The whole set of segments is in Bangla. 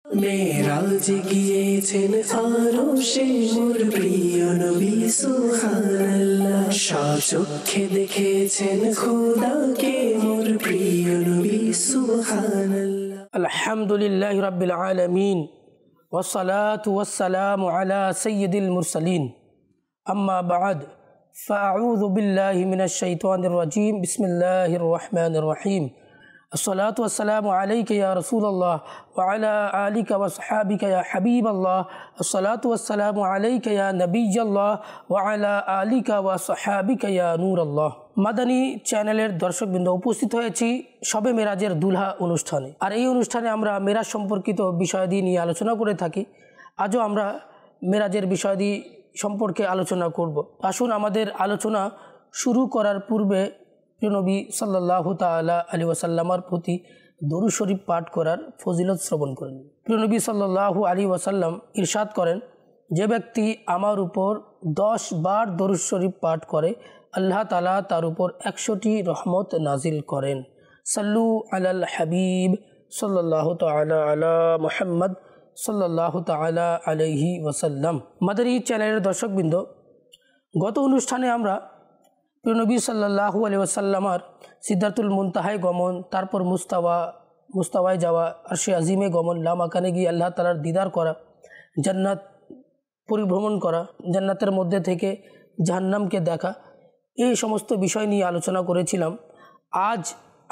মেরাজ গিয়েছেন আরশে মোর প্রিয় নবী সুবহানাল্লাহ, স্বচক্ষে দেখেছেন খোদাকে মোর প্রিয় নবী সুবহানাল্লাহ। আলহামদুলিল্লাহি রাব্বিল আলামিন ওয়াসসালাতু ওয়াসসালামু আলা সাইয়্যিদিল মুরসালিন, আম্মা বা'দ, ফাআউযু বিল্লাহি মিনাশ শাইতানির রাজীম। বিসমিল্লাহির রহমানির রহিম। আসসালাতু ওয়াসসালামু আলাইকা ইয়া রাসূলুল্লাহ ওয়া আলা আলিকা ওয়া আসহাবিকা ইয়া হাবিবাল্লাহ। আসসালাতু ওয়াসসালামু আলাইকা ইয়া নবিয়্যাল্লাহ ওয়া আলা আলিকা ওয়া আসহাবিকা ইয়া নূরাল্লাহ। মাদানী চ্যানেলের দর্শকবৃন্দ, উপস্থিত হয়েছি শবে মেরাজের দুলহা অনুষ্ঠানে। আর এই অনুষ্ঠানে আমরা মেরাজ সম্পর্কিত বিষয়াদি নিয়ে আলোচনা করে থাকি। আজও আমরা মেরাজের বিষয়াদি সম্পর্কে আলোচনা করব। আসুন আমাদের আলোচনা শুরু করার পূর্বে প্রিয় নবী সাল্লাল্লাহু তাআলা আলাইহি ওয়াসাল্লামের প্রতি দরুদ শরীফ পাঠ করার ফজিলত শ্রবণ করেন। প্রিয় নবী সাল্লাল্লাহু আলাইহি ওয়াসাল্লাম ইরশাদ করেন, যে ব্যক্তি আমার উপর 10 বার দরুদ শরীফ পাঠ করে আল্লাহ তাআলা তার উপর 100টি রহমত নাজিল করেন। সাল্লু আলাল হাবিব সাল্লাল্লাহু তাআলা আলা মুহাম্মদ সাল্লাল্লাহু তাআলা আলাইহি ওয়াসাল্লাম। মাদানী চ্যানেলের দর্শকবৃন্দ, গত অনুষ্ঠানে আমরা প্রিয় নবী সাল্লাল্লাহু আলাইহি ওয়াসাল্লামের সিদ্ধাতুল মুনতাহায় গমন, তারপর মুস্তাওয়ায় যাওয়া, আরশে আজিমে গমন, লামাকানে গিয়ে আল্লাহ তাআলার দিদার করা, জান্নাত পরিভ্রমণ করা, জান্নাতের মধ্যে থেকে জাহান্নামকে দেখা, এই সমস্ত বিষয় নিয়ে আলোচনা করেছিলাম। আজ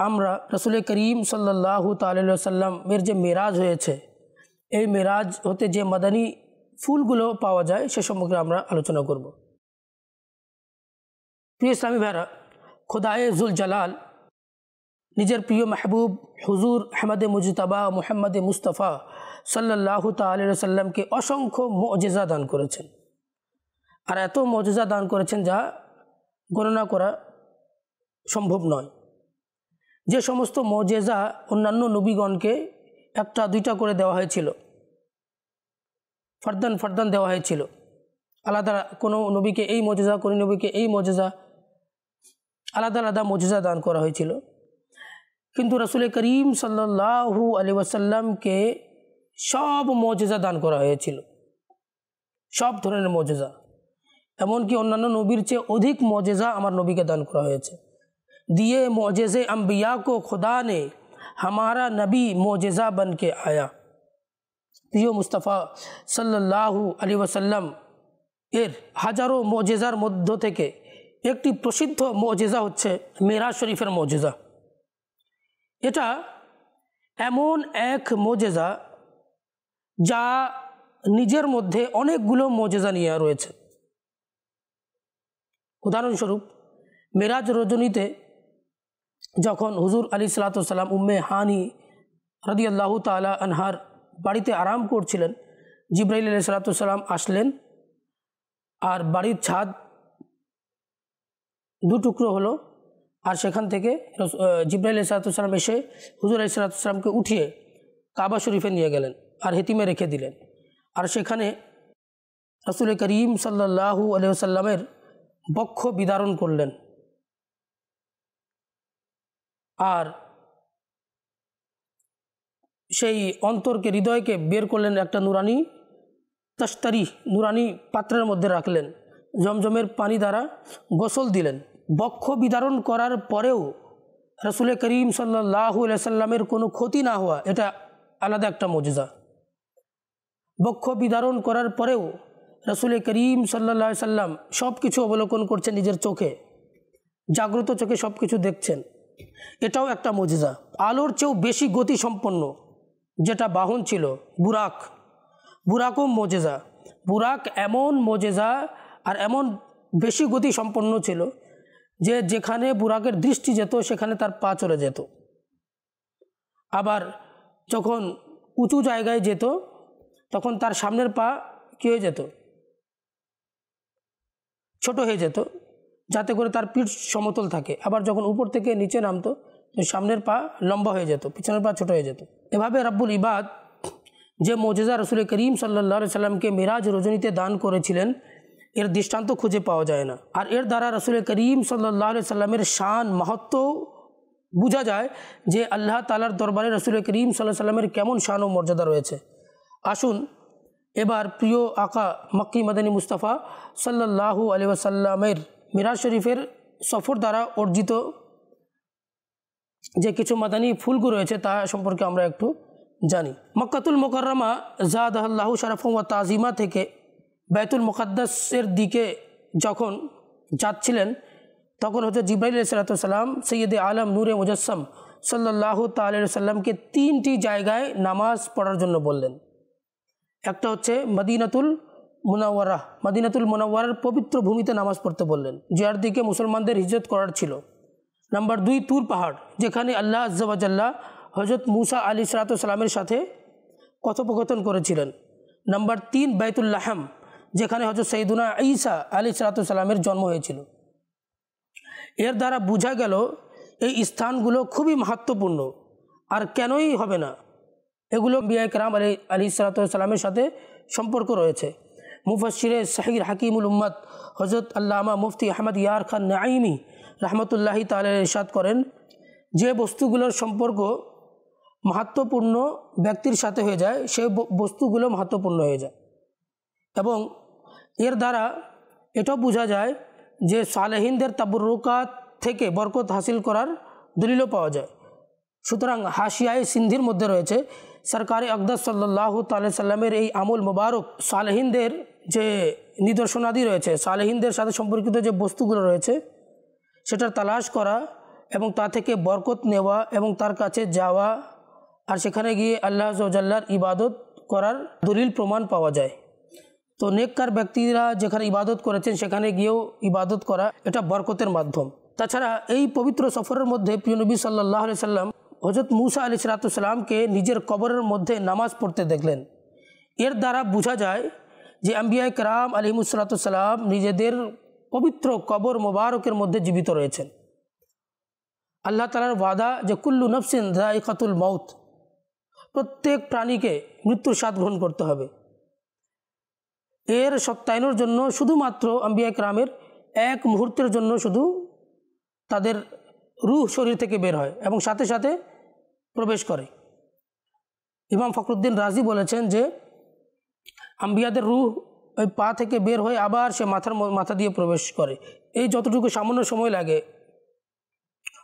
আমরা রাসূল করিম সাল্লাল্লাহু তাআলা আলাইহি ওয়াসাল্লামের যে মেরাজ হয়েছে, এই মেরাজ হতে যে মাদানী ফুলগুলো পাওয়া যায় সে সম্পর্কে আমরা আলোচনা করব। প্রিয় ইসলামী ভাইরা, খোদায়ে জুল জালাল নিজের প্রিয় মাহবুব হুজুর আহমদে মুজতবা মুহাম্মদে মুস্তাফা সাল্লাল্লাহু তাআলা আলাইহি ওয়াসাল্লামকে অসংখ্য মুজিজা দান করেছেন। আর এত মুজিজা দান করেছেন যা গণনা করা সম্ভব নয়। যে সমস্ত মুজিজা অন্যান্য নবীগণকে একটা দুইটা করে দেওয়া হয়েছিল, ফরদান ফরদান দেওয়া হয়েছিল, আলাদা কোনো নবীকে এই মুজিজা, কোনো নবীকে এই মুজিজা, আলাদা আলাদা মুজিজা দান করা হয়েছিল। কিন্তু রাসূল করিম সাল্লাল্লাহু আলাইহি ওয়াসাল্লামকে সব মুজিজা দান করা হয়েছিল, সব ধরনের মুজিজা। এমনকি অন্যান্য নবীর চেয়ে অধিক মুজিজা আমার নবীকে দান করা হয়েছে। দিয়ে মুজিজে আম্বিয়া কো খুদা নে हमारा नबी मोजेज़ा बन के आया। প্রিয় মুস্তাফা সাল্লাল্লাহু আলাইহি ওয়াসাল্লাম এর হাজারো মুজিজার মধ্য থেকে একটি প্রসিদ্ধ মুজিজা হচ্ছে মেরাজ শরীফের মুজিজা। এটা এমন এক মুজিজা যা নিজের মধ্যে অনেকগুলো মুজিজা নিয়ে রয়েছে। উদাহরণস্বরূপ, মেরাজ রজনীতে যখন হুজুর আলাইহিসসালাতু ওয়াসসালাম উম্মে হানি রাদিয়াল্লাহু তাআলা আনহার বাড়িতে আরাম করছিলেন, জিবরাইল আলাইহিসসালাতু ওয়াসসালাম আসলেন আর বাড়ির ছাদ দু টুকরো হলো। আর সেখান থেকে জিবরাইল আলাইহিসসালাতু ওয়াসসালাম এসে হুজুর আলাইহিসসালাতু ওয়াসসালামকে উঠিয়ে কাবা শরীফে নিয়ে গেলেন আর হেতিমে রেখে দিলেন। আর সেখানে রাসূল করিম সাল্লাল্লাহু আলাইহি ওয়াসাল্লামের বক্ষ বিদারণ করলেন। আর সেই অন্তরকে, হৃদয়কে বের করলেন, একটা নুরানি তশতারি, নুরানি পাত্রের মধ্যে রাখলেন, জমজমের পানি দ্বারা গোসল দিলেন। বক্ষ বিদারণ করার পরেও রাসূল করিম সাল্লাল্লাহু আলাইহি ওয়াসাল্লামের কোনো ক্ষতি না হওয়া, এটা আলাদা একটা মুজিজা। বক্ষ বিদারণ করার পরেও রাসূল করিম সাল্লাল্লাহু আলাইহি ওয়াসাল্লাম সব কিছু অবলোকন করছেন নিজের চোখে, জাগ্রত চোখে সব কিছু দেখছেন, এটাও একটা মুজিজা। আলোর চেয়েও বেশি গতি সম্পন্ন যেটা বাহন ছিল বুরাক, বুরাকও মুজিজা। বুরাক এমন মুজিজা আর এমন বেশি গতি সম্পন্ন ছিল যে যেখানে বুরাকের দৃষ্টি যেত সেখানে তার পা চলে যেত। আবার যখন উঁচু জায়গায় যেত তখন তার সামনের পা কী হয়ে যেত, ছোট হয়ে যেত, যাতে করে তার পিঠ সমতল থাকে। আবার যখন উপর থেকে নিচে নামতো তো সামনের পা লম্বা হয়ে যেত, পিছনের পা ছোট হয়ে যেত। এভাবে রব্বুল ইবাদ যে মুজিজা রাসূল করিম সাল্লাল্লাহু আলাইহি ওয়াসাল্লামকে মেরাজ রজনীতে দান করেছিলেন, এর দৃষ্টান্ত খুঁজে পাওয়া যায় না। আর এর দ্বারা রাসূল করিম সাল্লাল্লাহু আলাইহি ওয়াসাল্লামের শান, মাহাত্ম্য বোঝা যায় যে আল্লাহ তাআলার দরবারে রাসূল করিম সাল্লাল্লাহু আলাইহি ওয়াসাল্লামের কেমন শান ও মর্যাদা রয়েছে। আসুন এবার প্রিয় আকা মক্কি মদনী মুস্তাফা সাল্লাল্লাহু আলাইহি ওয়াসাল্লামের মিরাজ শরীফের সফর দ্বারা অর্জিত যে কিছু মাদানী ফুলগু রয়েছে তা সম্পর্কে আমরা একটু জানি। মক্কাতুল মুকাররমা জাদাহাল্লাহু শারাফা ওয়া তাজিমা থেকে বাইতুল মুকাদ্দাসের দিকে যখন যাচ্ছিলেন তখন হচ্ছে জিবরাইল আলাইহিস সালাম সৈয়দে আলম নূরে মুজাসসাম সাল্লাল্লাহু তাআলা আলাইহি ওয়াসাল্লামকে 3টি জায়গায় নামাজ পড়ার জন্য বললেন। একটা হচ্ছে মদিনাতুল মুনাওয়ারার পবিত্র ভূমিতে নামাজ পড়তে বললেন, যার দিকে মুসলমানদের হিজরত করার ছিল। নাম্বার 2 তুর পাহাড়, যেখানে আল্লাহ আজ্জা ওয়া জাল্লা হযরত মুসা আলাইহিস সালামের সাথে কথোপকথন করেছিলেন। নাম্বার 3 বাইতুল লাহম, যেখানে হযরত সাইয়্যিদুনা ঈসা আলাইহিস সালামের জন্ম হয়েছিল। এর দ্বারা বোঝা গেল এই স্থানগুলো খুবই মাহাত্ম্যপূর্ণ। আর কেনই হবে না, এগুলো আম্বিয়া কেরাম আলাইহিস সালামের সাথে সম্পর্ক রয়েছে। মুফাসসিরে সাহিহ হাকিমুল উম্মত হযরত আল্লামা মুফতি আহমদ ইয়ার খান নাঈমি রহমতুল্লাহি তাআলা ইরশাদ করেন, যে বস্তুগুলোর সম্পর্ক মাহাত্ম্যপূর্ণ ব্যক্তির সাথে হয়ে যায় সেই বস্তুগুলো মাহাত্ম্যপূর্ণ হয়ে যায়। এবং এর দ্বারা এটাও বোঝা যায় যে সালেহিনদের তাবরুকাত থেকে বরকত হাসিল করার দলিলও পাওয়া যায়। সুতরাং হাশিয়ায়ে সিন্ধির মধ্যে রয়েছে সরকারে আকদাস সাল্লাল্লাহু তাআলা সাল্লামের এই আমল মুবারক সালেহিনদের যে নিদর্শনাদি রয়েছে, সালেহিনদের সাথে সম্পর্কিত যে বস্তুগুলো রয়েছে সেটার তালাশ করা এবং তা থেকে বরকত নেওয়া এবং তার কাছে যাওয়া আর সেখানে গিয়ে আল্লাহ আজ্জা ওয়া জাল্লার ইবাদত করার দলিল প্রমাণ পাওয়া যায়। তো নেককার ব্যক্তিরা যেখানে ইবাদত করেছেন সেখানে গিয়েও ইবাদত করা এটা বরকতের মাধ্যম। তাছাড়া এই পবিত্র সফরের মধ্যে প্রিয় নবী সাল্লাল্লাহু আলাইহি সাল্লাম হযরত মুসা আলাইহিস সালামকে নিজের কবরের মধ্যে নামাজ পড়তে দেখলেন। এর দ্বারা বোঝা যায় যে আম্বিয়া কেরাম আলাইহিমুস সালাম নিজেদের পবিত্র কবর মোবারকের মধ্যে জীবিত রয়েছেন। আল্লাহ তাআলার ওয়াদা যে কুল্লু নফসিন যায়িকাতুল মাউত, প্রত্যেক প্রাণীকে মৃত্যুর স্বাদ গ্রহণ করতে হবে। এর সত্যায়নের জন্য শুধুমাত্র আম্বিয়া কেরামের এক মুহূর্তের জন্য শুধু তাদের রূহ শরীর থেকে বের হয় এবং সাথে সাথে প্রবেশ করে। ইমাম ফখরুদ্দিন রাজি বলেছেন যে আম্বিয়াদের রূহ ওই পা থেকে বের হয়ে আবার সে মাথা দিয়ে প্রবেশ করে। এই যতটুকু সামান্য সময় লাগে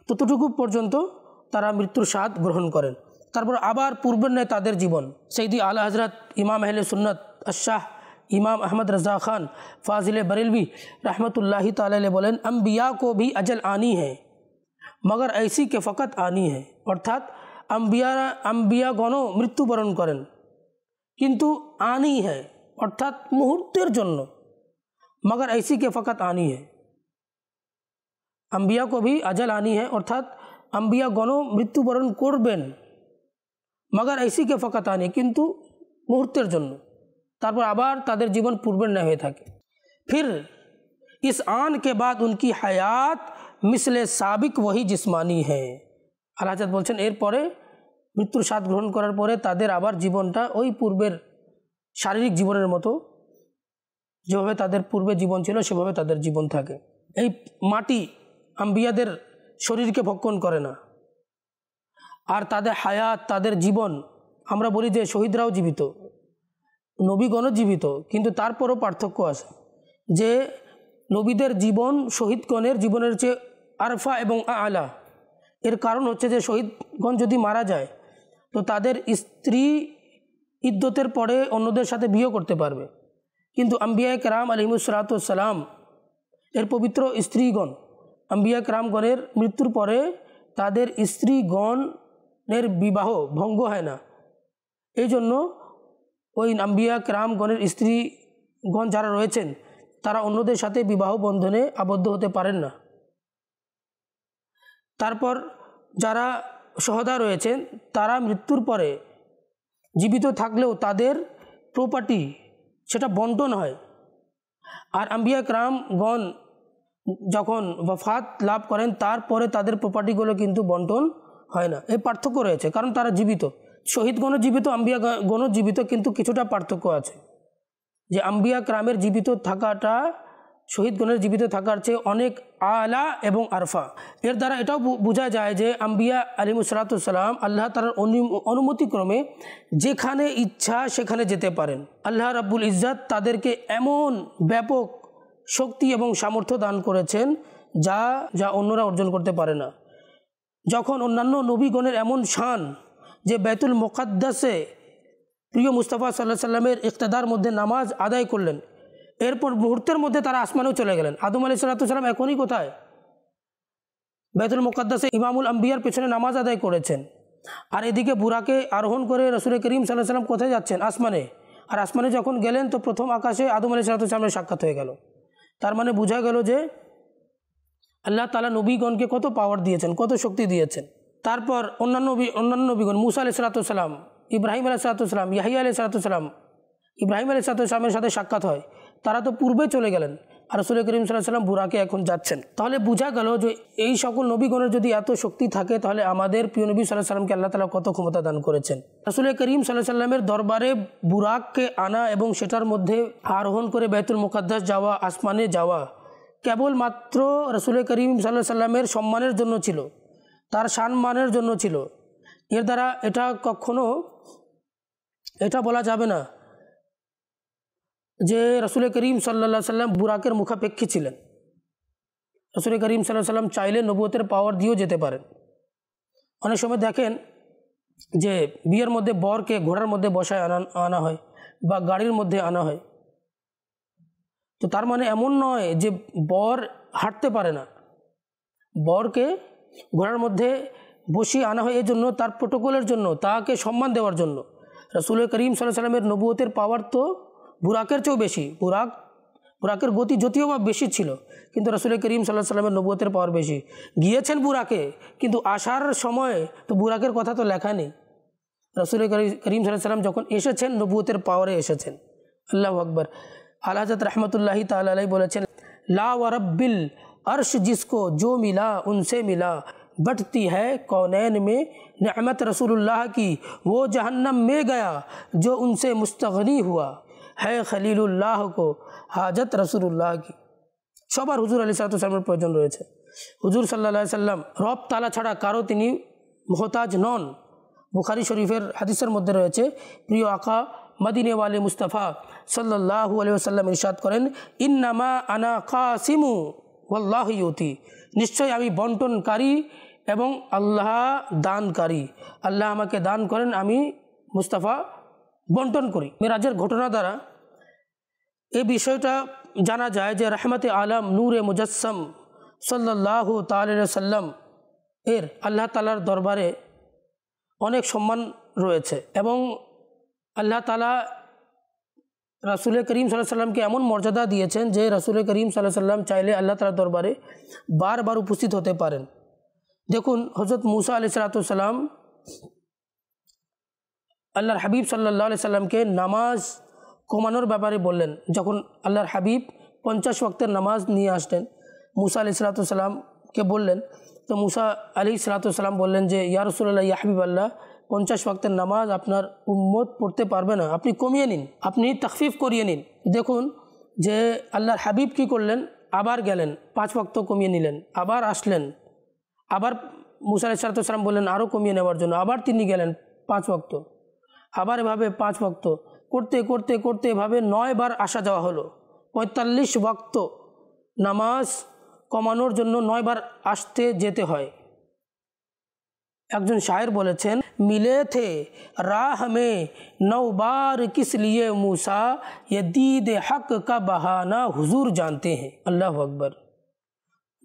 ততটুকু পর্যন্ত তারা মৃত্যুর স্বাদ গ্রহণ করেন। তারপর আবার পূর্বের ন্যায় তাদের জীবন। সৈয়দি আলা হযরত ইমাম আহলে সুন্নাত আশ-শাহ इमाम अहमद रज़ा ख़ान फ़ाज़िल बरेलवी रहमतुल्लाहि ताला अलैह बोलें, अम्बिया को भी अजल आनी है मगर ऐसी के फ़कत आनी है। अर्थात अम्बियागणों मृत्युबरण करें किन्तु आनी है अर्थात मुहूर्तेर जन्य, मगर ऐसी के फ़कत आनी है। अम्बिया को भी अजल आनी है अर्थात अम्बियागणों मृत्युबरण करबेन मगर ऐसी के फ़कत आनी किन्तु मुहूर्तेर जन्य। तारपर आबार तादेर जीवन पूर्वेर न्याय हये थाके। फिर इस आन के बाद उनकी हयात मिसले साबिक वही जिस्मानी है। आल्लाह हज़रत बोलছেন এরপরে মৃত্যুর স্বাদ গ্রহণ করার পরে তাদের আবার জীবনটা ওই পূর্বের শারীরিক জীবনের মতো, যেভাবে তাদের পূর্বে জীবন ছিল সেভাবে তাদের জীবন থাকে। এই মাটি আম্বিয়াদের শরীরকে ভক্ষণ করে না, আর তাদের হায়াত তাদের জীবন, আমরা বলি যে শহীদরাও জীবিত, নবীগণও জীবিত, কিন্তু তারপরও পার্থক্য আছে যে নবীদের জীবন শহীদগণের জীবনের চেয়ে আরফা এবং আলা। এর কারণ হচ্ছে যে শহীদগণ যদি মারা যায় তো তাদের স্ত্রী ইদ্দতের পরে অন্যদের সাথে বিয়ে করতে পারবে, কিন্তু আম্বিয়া কেরাম আলাইহিমুস সালাম এর পবিত্র স্ত্রীগণ আম্বিয়া কেরামগণের মৃত্যুর পরে তাদের স্ত্রীগণের বিবাহ ভঙ্গ হয় না। এই জন্য ওই আম্বিয়া কেরামগণের স্ত্রীগণ যারা রয়েছেন তারা অন্যদের সাথে বিবাহ বন্ধনে আবদ্ধ হতে পারেন না। তারপর যারা শহদা রয়েছেন তারা মৃত্যুর পরে জীবিত থাকলেও তাদের প্রপার্টি সেটা বন্টন হয়, আর আম্বিয়া কেরামগণ যখন ওয়াফাত লাভ করেন তারপরে তাদের প্রপার্টিগুলো কিন্তু বন্টন হয় না। এই পার্থক্য রয়েছে, কারণ তারা জীবিত। শহীদগণও জীবিত, আম্বিয়াগণও জীবিত, কিন্তু কিছুটা পার্থক্য আছে যে আম্বিয়া কেরামের জীবিত থাকাটা শহীদগণের জীবিত থাকার চেয়ে অনেক আলা এবং আরফা। এর দ্বারা এটাও বোঝা যায় যে আম্বিয়া আলিমুসসালাম আল্লাহ তাআলার অনুমতিক্রমে যেখানে ইচ্ছা সেখানে যেতে পারেন। আল্লাহ রাব্বুল ইজ্জাত তাদেরকে এমন ব্যাপক শক্তি এবং সামর্থ্য দান করেছেন যা যা অন্যরা অর্জন করতে পারে না। যখন অন্যান্য নবীগণের এমন শান যে বাইতুল মুকাদ্দাসে প্রিয় মুস্তাফা সাল্লাল্লাহু আলাইহি সাল্লামের ইক্তেদার মধ্যে নামাজ আদায় করলেন, এরপর মুহূর্তের মধ্যে তারা আসমানেও চলে গেলেন। আদম আলাইহিস সালাম এখনই কোথায়? বাইতুল মুকাদ্দাসে ইমামুল আম্বিয়ার পেছনে নামাজ আদায় করেছেন। আর এদিকে বুরাকে আরোহণ করে রাসূল করিম সাল্লাল্লাহু আলাইহি সাল্লাম কোথায় যাচ্ছেন? আসমানে। আর আসমানে যখন গেলেন তো প্রথম আকাশে আদম আলাইহিস সালামের সাক্ষাৎ হয়ে গেল। তার মানে বোঝা গেল যে আল্লাহ তাআলা নবীগণকে কত পাওয়ার দিয়েছেন, কত শক্তি দিয়েছেন। তারপর অন্যান্য নবীগণ মুসা আলাইহিস সালাম, ইব্রাহিম আলাইহিস সালাম, ইয়াহইয়া আলাইহিস সালাম, ইব্রাহিম আলাইহিস সালামের সাথে সাক্ষাৎ হয়। তারা তো পূর্বে চলে গেলেন আর রাসূল করিম সাল্লাল্লাহু আলাইহি ওয়াসাল্লাম বুরাকে এখন যাচ্ছেন। তাহলে বোঝা গেল যে এই সকল নবীগণের যদি এত শক্তি থাকে তাহলে আমাদের প্রিয় নবী সাল্লাল্লাহু আলাইহি ওয়াসাল্লামকে আল্লাহ তাআলা কত ক্ষমতা দান করেছেন। রাসূল করিম সাল্লাল্লাহু আলাইহি ওয়াসাল্লামের দরবারে বুরাককে আনা এবং সেটার মধ্যে আরোহণ করে বাইতুল মুকাদ্দাস যাওয়া, আসমানে যাওয়া কেবলমাত্র রাসূল করিম সাল্লাল্লাহু আলাইহি ওয়াসাল্লামের সম্মানের জন্য ছিল, তার সম্মানের জন্য ছিল। এর দ্বারা এটা কখনো এটা বলা যাবে না যে রাসূল করিম সাল্লাল্লাহু আলাইহি ওয়াসাল্লাম বুরাকের মুখাপেক্ষী ছিলেন। রাসূল করিম সাল্লাল্লাহু আলাইহি ওয়াসাল্লাম চাইলে নবুয়তের পাওয়ার দিয়েও যেতে পারেন। অনেক সময় দেখেন যে বিয়ের মধ্যে বরকে ঘোড়ার মধ্যে বসায় আনা হয় বা গাড়ির মধ্যে আনা হয়। তো তার মানে এমন নয় যে বর হাঁটতে পারে না, বরকে ঘোড়ার মধ্যে বসিয়ে আনা হয় এই জন্য, তার প্রোটোকলের জন্য, তাকে সম্মান দেওয়ার জন্য। রাসূল করিম সাল্লাল্লাহু আলাইহি ওয়াসাল্লামের নবুয়তের পাওয়ার তো বুরাকের চেয়েও বেশি। বুরাকের গতি যদিও বা বেশি ছিল, কিন্তু রাসূল করিম সাল্লাল্লাহু আলাইহি ওয়াসাল্লামের নবুয়তের পাওয়ার বেশি। গিয়েছেন বুরাকে, কিন্তু আসার সময় তো বুরাকের কথা তো লেখা নেই। রাসূল করিম সাল্লাল্লাহু আলাইহি ওয়াসাল্লাম যখন এসেছেন নবুয়তের পাওয়ারে এসেছেন। আল্লাহু আকবার। আলা হযরত रहमतुल्लाहि ताला अलैहि বলেছেন, লা ওয়া রাব্বিল अर्श जिसको जो मिला उनसे मिला, बटती है कौनैन में नेमत रसूलुल्लाह की, वो जहन्नम में गया जो उनसे मुस्तगनी हुआ है खलीलुल्लाह को हाजत रसूलुल्लाह की। সবার হুজুর আলাইহিস সালামের প্রয়োজন রয়েছে। হুজুর সাল্লাল্লাহু আলাইহি সাল্লাম রব তাআলা ছাড়া কারো তিনি মুহতাজ নন। বুখারী শরীফের হাদিসের মধ্যে রয়েছে, প্রিয় আকা মদিনে ওয়ালে মুস্তাফা সাল্লাল্লাহু আলাইহি ওয়াসাল্লাম ইরশাদ করেন, ইন্নামা আনা কাসিমু ওয়াল্লাহু ইউতি, নিশ্চয় আমি বন্টনকারী এবং আল্লাহ দানকারী। আল্লাহ আমাকে দান করেন, আমি মুস্তাফা বন্টন করি। মেরাজের ঘটনা দ্বারা এই বিষয়টা জানা যায় যে রহমতে আলম নূরে মুজাসসাম সাল্লাল্লাহু তাআলা আলাইহি ওয়াসাল্লাম এর আল্লাহ তাআলার দরবারে অনেক সম্মান রয়েছে এবং আল্লাহ তাআলা রাসূল করিম সাল্লাল্লাহু আলাইহি সাল্লামকে এমন মর্যাদা দিয়েছেন যে রাসূল করিম সাল্লাল্লাহু আলাইহি সাল্লাম চাইলে আল্লাহ তাআলার দরবারে বারবার উপস্থিত হতে পারেন। দেখুন, হযরত মুসা আলাইহিস সালাম আল্লাহর হাবিব সাল্লাল্লাহু আলাইহি সাল্লামকে নামাজ কমানোর ব্যাপারে বললেন। যখন আল্লাহর হাবিব 50 ওয়াক্তের নামাজ নিয়ে আসলেন, মুসা আলাইহিস সালামকে বললেন, তো মুসা আলাইহিস সালাম বললেন যে ইয়া রাসূলুল্লাহ, ইয়া হাবিবাল্লাহ, 50 ওয়াক্তের নামাজ আপনার উম্মত পড়তে পারবে না, আপনি কমিয়ে নিন, আপনি তাখফিফ করিয়ে নিন। দেখুন যে আল্লাহর হাবিব কি করলেন, আবার গেলেন 5 ওয়াক্ত কমিয়ে নিলেন, আবার আসলেন, আবার মুসা আলাইহিস সালাম বললেন আরও কমিয়ে নেওয়ার জন্য, আবার তিনি গেলেন 5 ওয়াক্ত, আবার এভাবে 5 ওয়াক্ত করতে করতে করতে এভাবে 9 বার আসা যাওয়া হলো। 45 ওয়াক্ত নামাজ কমানোর জন্য 9 বার আসতে যেতে হয়। একজন শায়ের বলেছেন, মিলে থে রাহ মে 9 बार किस लिए मूसा, ये दीद हक का बहाना हुजूर जानते हैं। अल्लाह अकबर।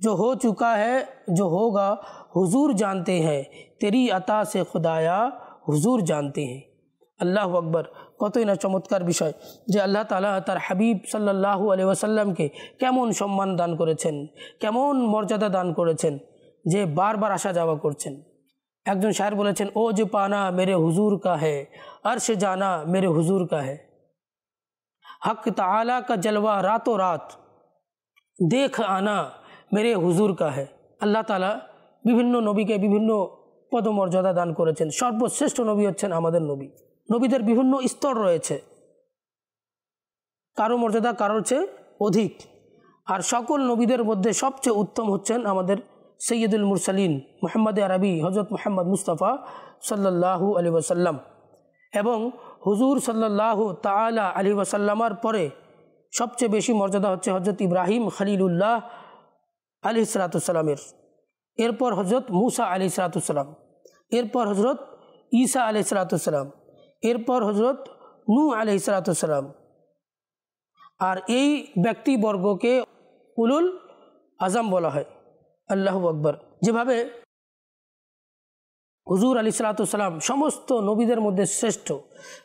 जो हो चुका है, जो होगा हुजूर जानते हैं, तेरी अता से खुदाया हुजूर जानते हैं। আল্লাহু আকবার। কতই না চমৎকার বিষয় যে আল্লাহ তাআলা তার হাবিব সাল্লাল্লাহু আলাইহি ওয়াসাল্লামকে কেমন সম্মান দান করেছেন, কেমন মর্যাদা দান করেছেন যে বারবার আসা যাওয়া করছেন। একজন শায়ের বলেছেন, ও যে পানা মেরে হুজুর কা হ্যায়, अर्श जाना मेरे हुजूर का है, हक ताला का जलवा रातों रात देख आना मेरे हुजूर का है। আল্লাহ তাআলা বিভিন্ন নবীকে বিভিন্ন পদমর্যাদা দান করেছেন। সর্বশ্রেষ্ঠ নবী হচ্ছেন আমাদের নবী। নবীদের বিভিন্ন স্তর রয়েছে, কারো মর্যাদা কারোর চেয়ে অধিক। আর সকল নবীদের মধ্যে সবচেয়ে উত্তম হচ্ছেন আমাদের সৈয়দুল মুরসালিন মুহাম্মদ আরবি হজরত মুহাম্মদ মুস্তাফা সাল্লাল্লাহু আলাইহি ওয়াসাল্লাম। এবং হুজুর সাল্লাল্লাহু তাআলা আলাইহি ওয়াসাল্লামের পরে সবচেয়ে বেশি মর্যাদা হচ্ছে হজরত ইব্রাহিম খলিলুল্লাহ আলাইহিস সালাতু সালামের, এরপর হজরত মুসা আলাইহিস সালাতু সালাম, এরপর হজরত ঈসা আলাইহিস সালাতু সালাম, এরপর হজরত নূহ আলাইহিস সালাতু সালাম। আর এই ব্যক্তিবর্গকে উলুল আজম বলা হয়। আল্লাহু আকবার। যেভাবে হুজুর আলাইহিস সালাতু সালাম সমস্ত নবীদের মধ্যে শ্রেষ্ঠ,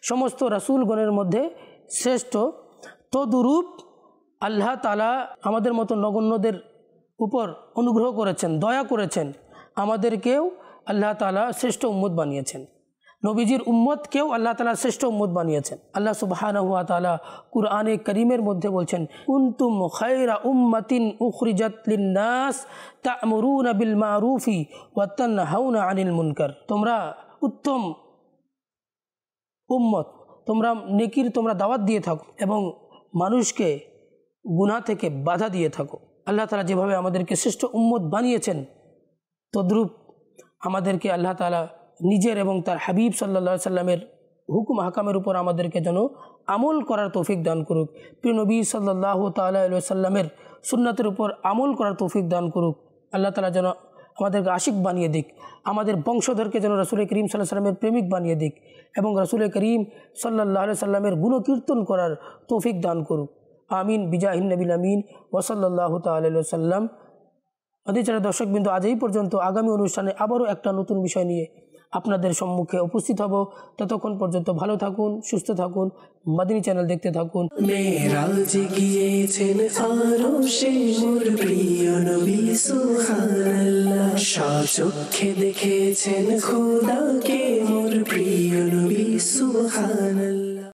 সমস্ত রাসূলগণের মধ্যে শ্রেষ্ঠ, তদুরূপ আল্লাহ তাআলা আমাদের মতো নগণ্যদের উপর অনুগ্রহ করেছেন, দয়া করেছেন, আমাদেরকেও আল্লাহ তাআলা শ্রেষ্ঠ উম্মত বানিয়েছেন। নবীজির উম্মতকেও আল্লাহ তাআলা শ্রেষ্ঠ উম্মত বানিয়েছেন। আল্লাহ সুবহানাহু ওয়া তাআলা কুরআনে কারীমের মধ্যে বলছেন, কুনতুম খায়রা উম্মাতিন উখরিজাত লিন-নাস তা'মুরুনা বিল মা'রুফি ওয়া তানহাউনা আনিল মুনকার। তোমরা উত্তম উম্মত, তোমরা নেকির তোমরা দাওয়াত দিয়ে থাকো এবং মানুষকে গুনাহ থেকে বাধা দিয়ে থাকো। আল্লাহ তাআলা যেভাবে আমাদেরকে শ্রেষ্ঠ উম্মত বানিয়েছেন, তদ্রূপ আমাদেরকে আল্লাহ তাআলা নিজের এবং তার হাবিব সাল্লাল্লাহু আলাইহি সাল্লামের হুকুম হাকামের উপর আমাদেরকে যেন আমল করার তৌফিক দান করুক। প্রিয় নবী সাল্লাল্লাহু তাআলা আলাইহি সাল্লামের সুন্নাতের উপর আমল করার তৌফিক দান করুক। আল্লাহ তাআলা যেন আমাদেরকে আশিক বানিয়ে দিক, আমাদের বংশধরকে যেন রাসূল করিম সাল্লাল্লাহু আলাইহি সাল্লামের প্রেমিক বানিয়ে দিক এবং রাসূল করিম সাল্লাল্লাহু আলাইহি সাল্লামের গুণকীর্তন করার তৌফিক দান করুক। আমিন বিজাহিন নবিল আমিন ওয়া সাল্লাল্লাহু তাআলা আলাইহি ওয়াসাল্লাম। আদিচারা দর্শকবৃন্দ, আজ এই পর্যন্ত। আগামী অনুষ্ঠানে আবারও একটা নতুন বিষয় নিয়ে আপনাদের সম্মুখে উপস্থিত হব। ততক্ষণ পর্যন্ত ভালো থাকুন, সুস্থ থাকুন, মাদিনী চ্যানেল দেখতে থাকুন। মেরাজে গিয়েছেন আরশে মোর প্রিয় নবী সুবহানাল্লাহ, স্বচক্ষে দেখেছেন খোদাকে মোর প্রিয় নবী সুবহানাল্লাহ।